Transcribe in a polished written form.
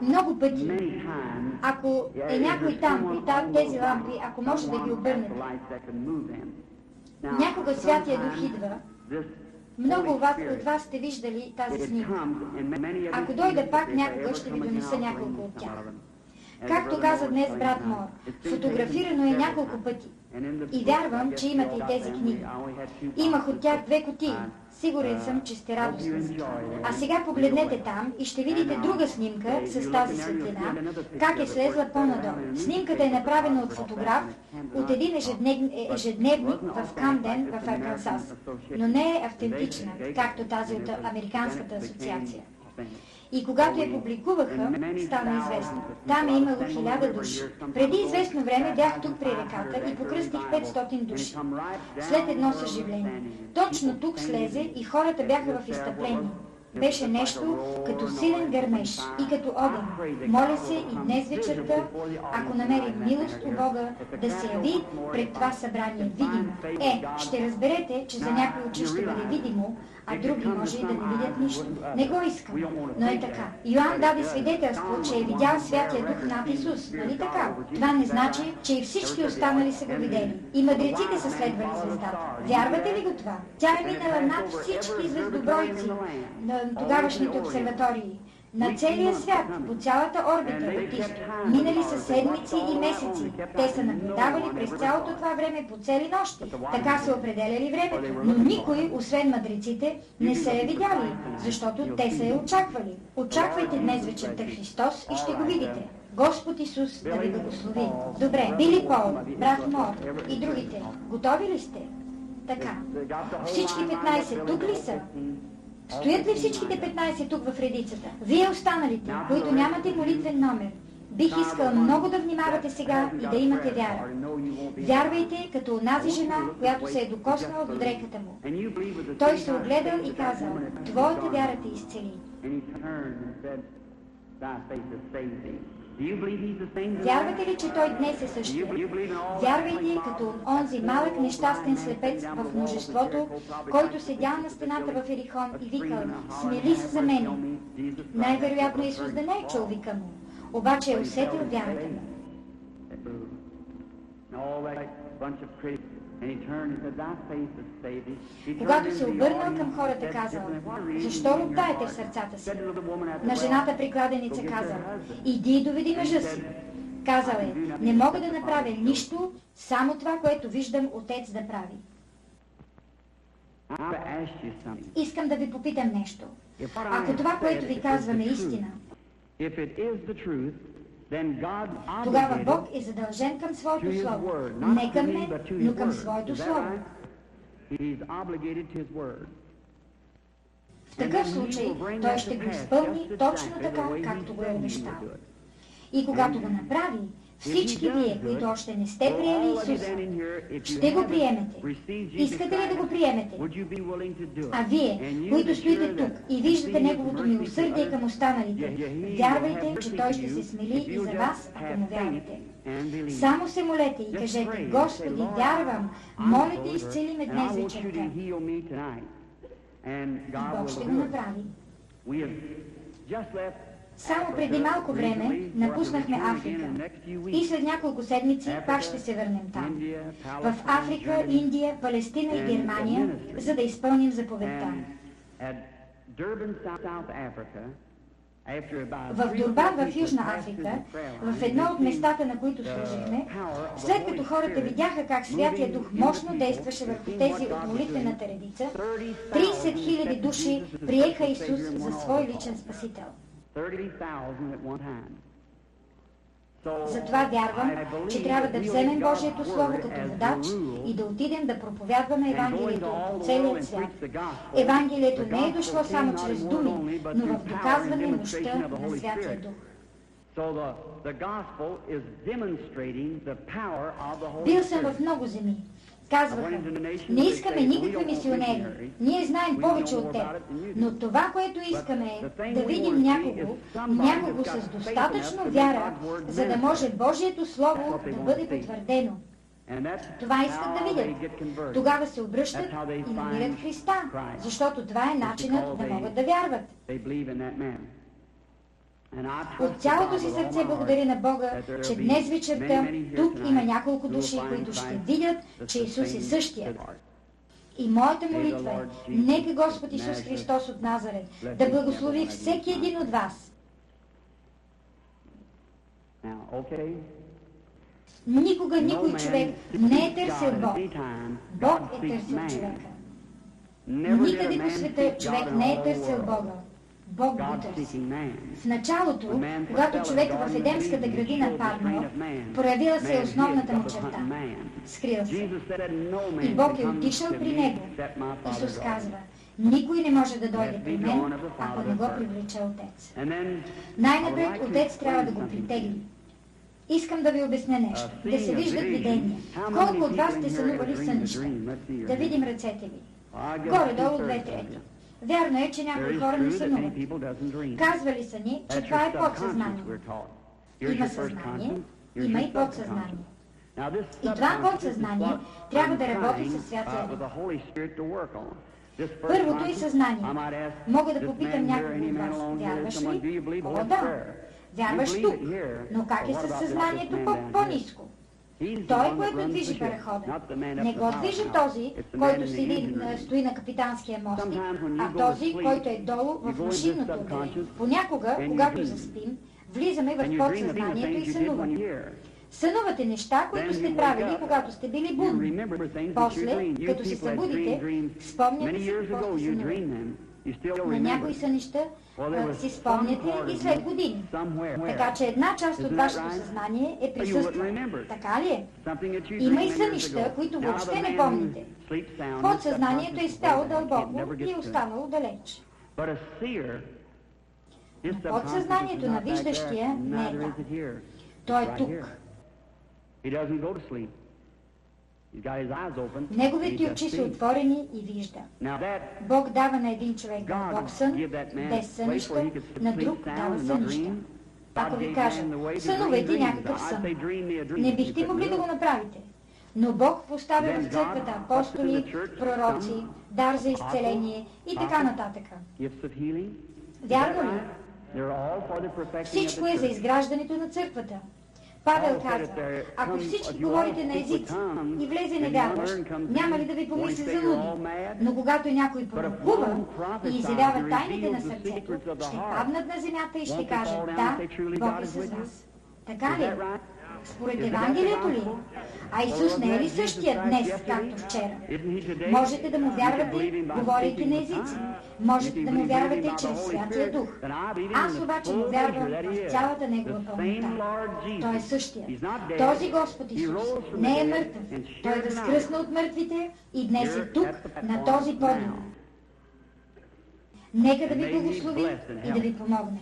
Много пъти, ако е някой там при тези лампи, ако може да ги обърнете, някога Святия Дух идва. Много от вас сте виждали тази снимка. Ако дойда пак някога, ще ви донеса няколко от тях. Както каза днес брат Мор, фотографирано е няколко пъти. И вярвам, че имате и тези книги. Имах от тях 2 кутии. Сигурен съм, че сте радостни за това. А сега погледнете там и ще видите друга снимка с тази светлина, как е слезла по-надолу. Снимката е направена от фотограф от един ежедневник в Камден, в Аркансас, но не е автентична, както тази от Американската асоциация. И когато я публикуваха, стана известно. Там е имало 1000 души. Преди известно време бях тук при реката и покръстих 500 души. След едно съживление. Точно тук слезе и хората бяха в изтъпление. Беше нещо като силен гърмеж и като огън. Моля се и днес вечерта, ако намерим милост у Бога, да се яви пред това събрание видимо. Ще разберете, че за някои очи ще бъде видимо, а други може и да не видят нищо. Не го искам, но е така. Йоан даде свидетелство, че е видял Святия Дух над Исус, нали така? Това не значи, че и всички останали са го видели. И мъдреците са следвали звездата. Вярвате ли го това? Тя е минала над всички звездобройци на тогавашните обсерватории. На целия свят, по цялата орбита от изток. Минали са седмици и месеци. Те са наблюдавали през цялото това време по цели нощи. Така са определяли времето. Но никой, освен мъдреците, не са я видяли, защото те са я очаквали. Очаквайте днес вечерта Христос и ще го видите. Господ Исус да ви благослови. Добре, Били Пол, брат Мор и другите. Готови ли сте? Така. Всички 15 тук ли са? Стоят ли всичките 15 тук в редицата? Вие останалите, които нямате молитвен номер, бих искал много да внимавате сега и да имате вяра. Вярвайте като онази жена, която се е докоснала до дрехата му. Той се огледал и казал: твоята вяра те изцели. Вярвате ли, че той днес е същия? Вярвайте като онзи малък нещастен слепец в множеството, който седял на стената в Ерихон и викал: смели се за мене. Най-вероятно Исус да не е чул вика му, обаче е усетил вярата му. Когато се обърнал към хората, казал: защо роптаете в сърцата си? На жената при кладеница казал: иди и доведи мъжа си. Казал е: не мога да направя нищо, само това, което виждам Отец да прави. Искам да ви попитам нещо. Ако това, което ви казвам, е истина, тогава Бог е задължен към своето слово. Не към мен, но към своето слово. В такъв случай той ще го изпълни точно така, както го е обещал. И когато го направи, всички вие, които още не сте приели Исуса, ще го приемете. Искате ли да го приемете? А вие, които стоите тук и виждате Неговото милосърдие към останалите, вярвайте, че Той ще се смели и за вас, ако му вярвате. Само се молете и кажете: Господи, вярвам, моля те, изцели ме днес вечерта. И Бог ще го направи. Само преди малко време напуснахме Африка и след няколко седмици пак ще се върнем там. В Африка, Индия, Палестина и Германия, за да изпълним заповедта. В Дурбан, в Южна Африка, в едно от местата, на които служихме, след като хората видяха как Святия Дух мощно действаше върху тези от молитвената редица, 30 000 души приеха Исус за свой личен спасител. Затова вярвам, че трябва да вземем Божието Слово като водач и да отидем да проповядваме Евангелието по целия свят. Евангелието не е дошло само чрез думи, но в доказване мощта на Святия Дух. Бил съм в много земи. Казваха: не искаме никакви мисионери, ние знаем повече от теб, но това, което искаме е да видим някого с достатъчно вяра, за да може Божието Слово да бъде потвърдено. Това искат да видят. Тогава се обръщат и намират Христа, защото това е начинът да могат да вярват. От цялото си сърце благодаря на Бога, че днес вечерта тук има няколко души, които ще видят, че Исус е същия. И моята молитва е, нека Господ Исус Христос от Назарет да благослови всеки един от вас. Никога никой човек не е търсил Бог. Бог е търсил човека. Никъде по света човек не е търсил Бога. Бог го търси. В началото, когато човек в Едемската градина паднал, проявила се основната му черта. Скрил се. И Бог е отишъл при него. Исус казва, никой не може да дойде при мен, ако не го привлече Отец. Най-напред Отец трябва да го притегли. Искам да ви обясня нещо. Да се виждат видения. Колко от вас сте сънували сънища? Да видим ръцете ви. Горе-долу 2/3. Вярно е, че някои хора не сънуват. Казвали са ни, че това е подсъзнание. Има съзнание, има и подсъзнание. И това подсъзнание трябва да работи със Святия Дух. Първото е съзнание. Мога да попитам някого от вас, вярваш ли? О, да. Вярваш тук. Но как е със съзнанието по-ниско? Той, който движи парахода, не го движи този, който стои на капитанския мостик, а този, който е долу в машинното отделение. Понякога, когато заспим, влизаме в подсъзнанието и сънуваме. Сънувате неща, които сте правили, когато сте били будни. После, като се събудите, спомняте си какво сте сънували. На някои сънища си спомняте и след години. Така че една част от вашето съзнание е присъствала. Така ли е? Има и сънища, които въобще не помните. Подсъзнанието е спяло дълбоко и е останало далеч. Но подсъзнанието на виждащия не е там. Той е тук. Неговите очи са отворени и вижда. Бог дава на един човек дълбок сън, без сънища, на друг дава сънища. Ако ви кажа, сънувайте някакъв сън, не бихте могли да го направите. Но Бог поставя в църквата апостоли, пророци, дар за изцеление и така нататък. Вярно ли? Всичко е за изграждането на църквата. Павел казва, ако всички говорите на езици и влезе невярващ, няма ли да ви помисли за луди? Но когато някой пророкува и изявява тайните на сърцето, ще паднат на земята и ще кажат, да, Бог е с вас. Така ли? Според Евангелието ли? А Исус не е ли същия днес, както вчера? Можете да му вярвате, говорейки на езици. Можете да му вярвате чрез Святия Дух. Аз обаче му вярвам в цялата Негова пълнота. Той е същия. Този Господ Исус не е мъртъв. Той е възкръсна от мъртвите и днес е тук, на този подиум. Нека да ви благослови и да ви помогне.